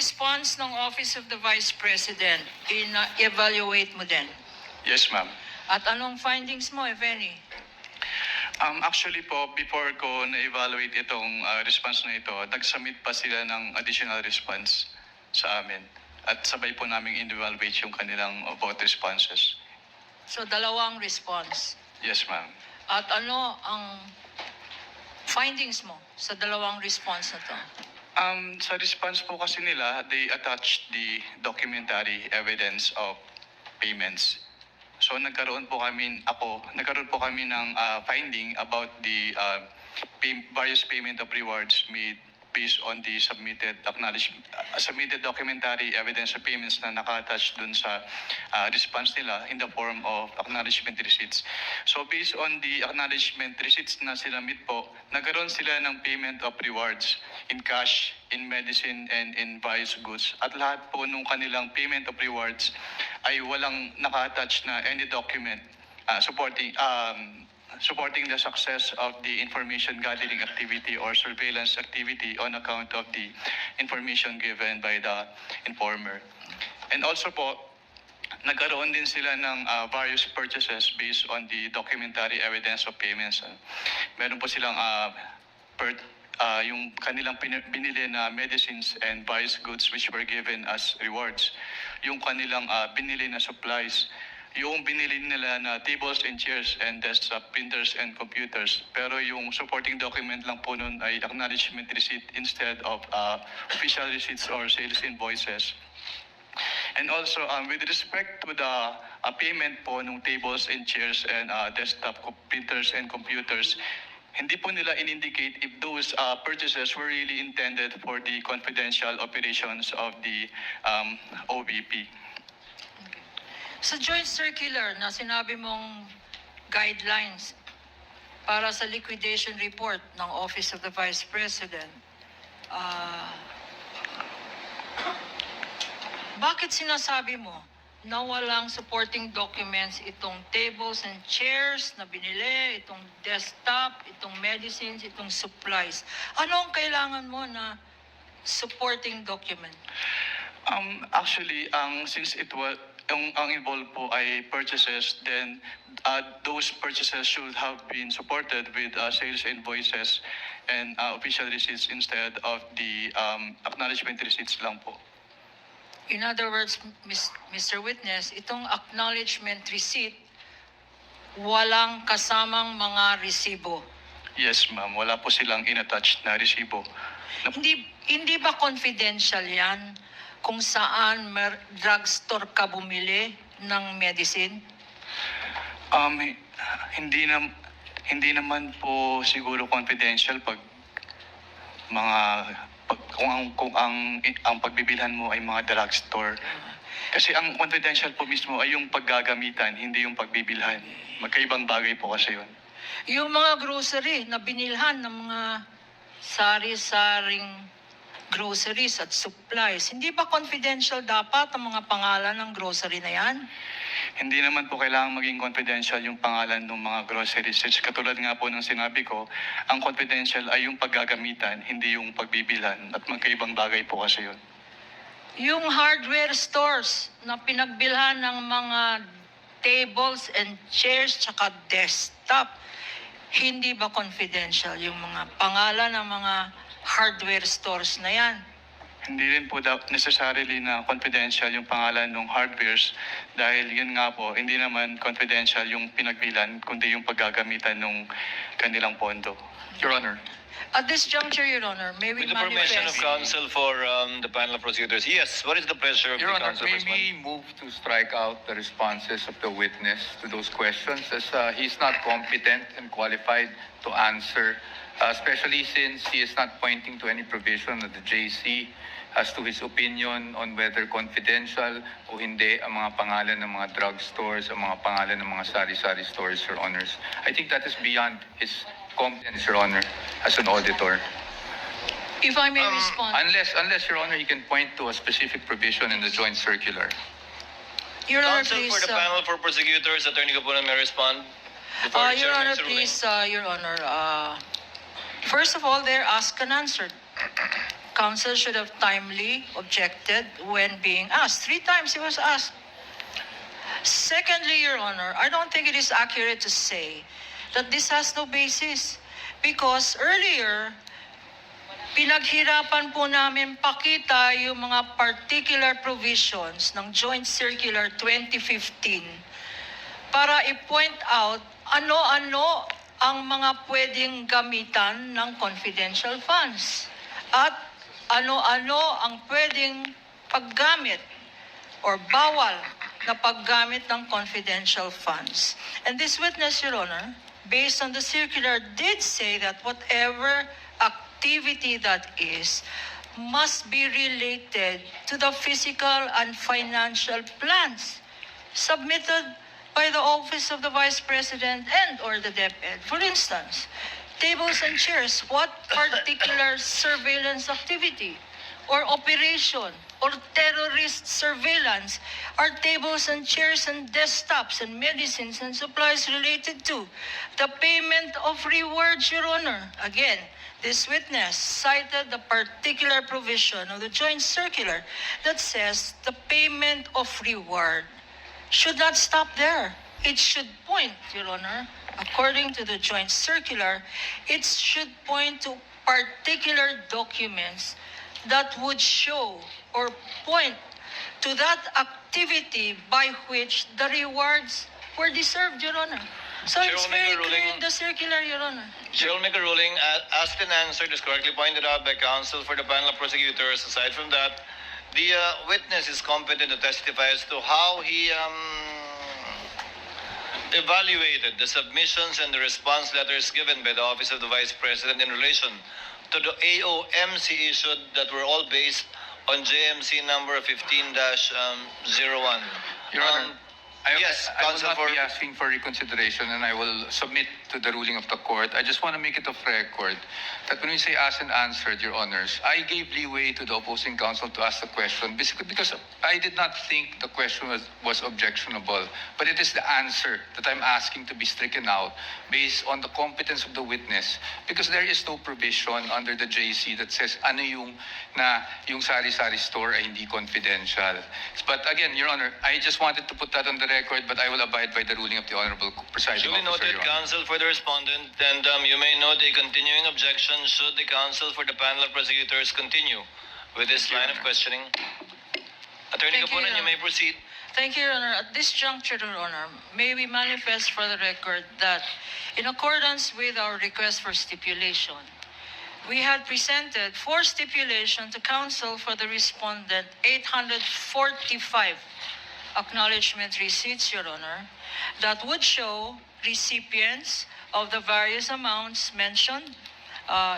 response ng Office of the Vice President, evaluate mo din? Yes, ma'am. At anong findings mo, if any? Actually po, before ko na-evaluate itong response na ito, nag-submit pa sila ng additional response sa amin. At sabay po namin in-evaluate yung kanilang vote responses. So, dalawang response. Yes, ma'am. At ano ang findings mo sa dalawang response na to? Sa response po kasi nila, they attached the documentary evidence of payments. So nagkaroon po kami ng finding about the various payment of rewards made based on the submitted documentary evidence of payments na naka-attach dun sa response nila in the form of acknowledgement receipts. So based on the acknowledgement receipts na sinamit po, nagkaroon sila ng payment of rewards in cash, in medicine, and in various goods. At lahat po nung kanilang payment of rewards ay walang naka-attach na any document supporting the success of the information gathering activity or surveillance activity on account of the information given by the informer. And also po, nagkaroon din sila ng various purchases based on the documentary evidence of payments. Meron po silang yung kanilang binili na medicines and various goods which were given as rewards. Yung kanilang binili na supplies, yung binili nila na tables and chairs and desktop printers and computers. Pero yung supporting document lang po nun ay acknowledgement receipt instead of official receipts or sales invoices. And also, with respect to the payment po ng tables and chairs and desktop printers and computers, hindi po nila in-indicate if those purchases were really intended for the confidential operations of the OVP. Sa joint circular na sinabi mong guidelines para sa liquidation report ng Office of the Vice President, bakit sinasabi mo na walang supporting documents itong tables and chairs na binili, itong desktop, itong medicines, itong supplies? Ano ang kailangan mo na supporting document? Actually, since it was ang involved po ay purchases, then those purchases should have been supported with sales invoices and official receipts instead of the acknowledgement receipts lang po. In other words, Mr. Witness, itong acknowledgement receipt, walang kasamang mga resibo. Yes, ma'am. Wala po silang in-attached na resibo. Hindi ba confidential yan kung saan drugstore ka bumili ng medicine? Hindi naman po siguro confidential pag kung ang pagbibilhan mo ay mga drugstore. Kasi ang confidential po mismo ay yung paggagamitan, hindi yung pagbibilhan. Magkaibang bagay po kasi yun. Yung mga grocery na binilhan ng mga sari-saring groceries at supplies, hindi ba confidential dapat ang mga pangalan ng grocery na yan? Hindi naman po kailangan maging confidential yung pangalan ng mga groceries. Katulad nga po ng sinabi ko, ang confidential ay yung paggagamitan, hindi yung pagbibilhan. At magkaibang bagay po kasi yun. Yung hardware stores na pinagbilhan ng mga tables and chairs tsaka desktop, hindi ba confidential yung mga pangalan ng mga hardware stores na yan? Hindi rin po necessarily na confidential yung pangalan ng hardwares dahil yun nga po, hindi naman confidential yung pinagbilan kundi yung paggagamitan ng kanilang pondo. Your Honor. At this juncture, Your Honor, may we With the permission of manifest? counsel for the panel of prosecutors. Yes, what is the pleasure of Your the Honor, counsel? may we move to strike out the responses of the witness to those questions as he is not competent and qualified to answer, especially since he is not pointing to any provision of the JC as to his opinion on whether confidential o hindi ang mga pangalan ng mga drugstores, ang mga pangalan ng mga sari-sari stores, Your Honors. I think that is beyond his competence, Your Honor, as an auditor. If I may respond. Unless, Your Honor, he can point to a specific provision in the joint circular. Your Honor, Counsel please. for the panel for prosecutors, Attorney Capunan may respond. Before the Your chair Honor, makes a ruling. please, Your Honor. First of all, they're asked and answered. counsel should have timely objected when being asked. 3 times he was asked. Secondly, Your Honor, I don't think it is accurate to say that this has no basis because earlier, pinaghirapan po namin pakita yung mga particular provisions ng Joint Circular 2015 para i-point out ano-ano ang mga pwedeng gamitan ng confidential funds at ano-ano ang pwedeng paggamit or bawal na paggamit ng confidential funds. And this witness, Your Honor, based on the circular, did say that whatever activity that is must be related to the physical and financial plans submitted by the Office of the Vice President and or the DepEd. For instance, tables and chairs, what particular surveillance activity or operation or terrorist surveillance are tables and chairs and desktops and medicines and supplies related to? The payment of rewards, Your Honor. Again, this witness cited the particular provision of the Joint Circular that says the payment of reward should not stop there. It should point, Your Honor, according to the Joint Circular, it should point to particular documents that would show or point to that activity by which the rewards were deserved, Your Honor. So Chair it's will make very a clear ruling. in the circular, Your Honor. Chair will make a ruling. Asked and answered is correctly pointed out by counsel for the panel of prosecutors. Aside from that, the witness is competent to testify as to how he evaluated the submissions and the response letters given by the Office of the Vice President in relation to the AOMC issued that were all based on JMC number 15-01. Your Honor, yes, I will counsel not for... be asking for reconsideration and I will submit to the ruling of the court. I just want to make it of record that when we say asked and answered, Your Honors, I gave leeway to the opposing counsel to ask the question basically because I did not think the question was objectionable, but it is the answer that I'm asking to be stricken out based on the competence of the witness because there is no provision under the JC that says ano yung sari-sari store ay hindi confidential. But again, Your Honor, I just wanted to put that on the record, but I will abide by the ruling of the Honorable Presiding Duly Officer, noted, Your Honor. counsel for the respondent, and you may note a continuing objection should the counsel for the panel of prosecutors continue with this Thank you, line Your of Honor. questioning. Attorney Thank you, Kapunan, Your you may Honor. proceed. Thank you, Your Honor. At this juncture, Your Honor, may we manifest for the record that in accordance with our request for stipulation, we had presented for stipulation to counsel for the respondent 845 acknowledgement receipts, Your Honor, that would show recipients of the various amounts mentioned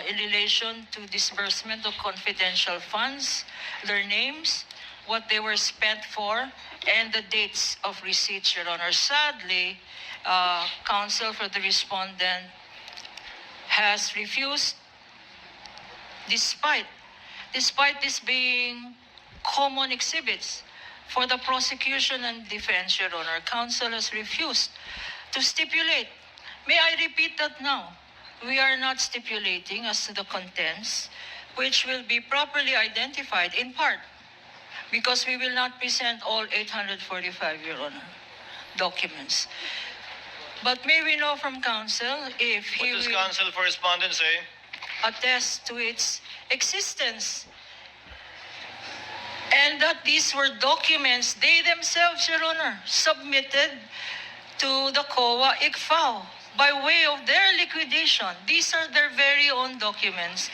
in relation to disbursement of confidential funds, their names, what they were spent for, and the dates of receipts, Your Honor. Sadly, counsel for the respondent has refused, despite this being common exhibits for the prosecution and defense, Your Honor, counsel has refused to stipulate. May I repeat that now? We are not stipulating as to the contents, which will be properly identified in part, because we will not present all 845, Your Honor, documents. But may we know from counsel if he What does will counsel for respondent say? attest to its existence and that these were documents they themselves, Your Honor, submitted to the COA ICFAO by way of their liquidation. These are their very own documents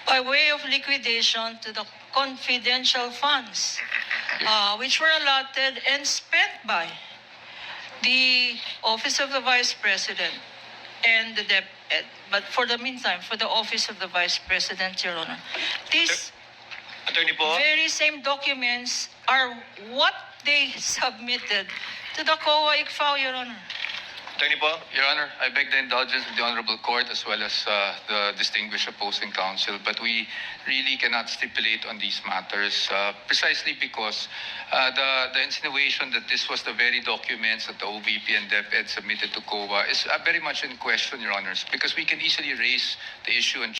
by way of liquidation to the confidential funds, which were allotted and spent by the Office of the Vice President and the DepEd. But for the meantime, for the Office of the Vice President, Your Honor, these Attorney po? very same documents are what they submitted to the COA ICFAO, Your Honor. Attorney po? Your Honor, I beg the indulgence of the Honorable Court as well as the distinguished opposing counsel, but we really cannot stipulate on these matters precisely because the insinuation that this was the very documents that the OVP and DepEd submitted to COA is very much in question, Your Honors, because we can easily raise the issue and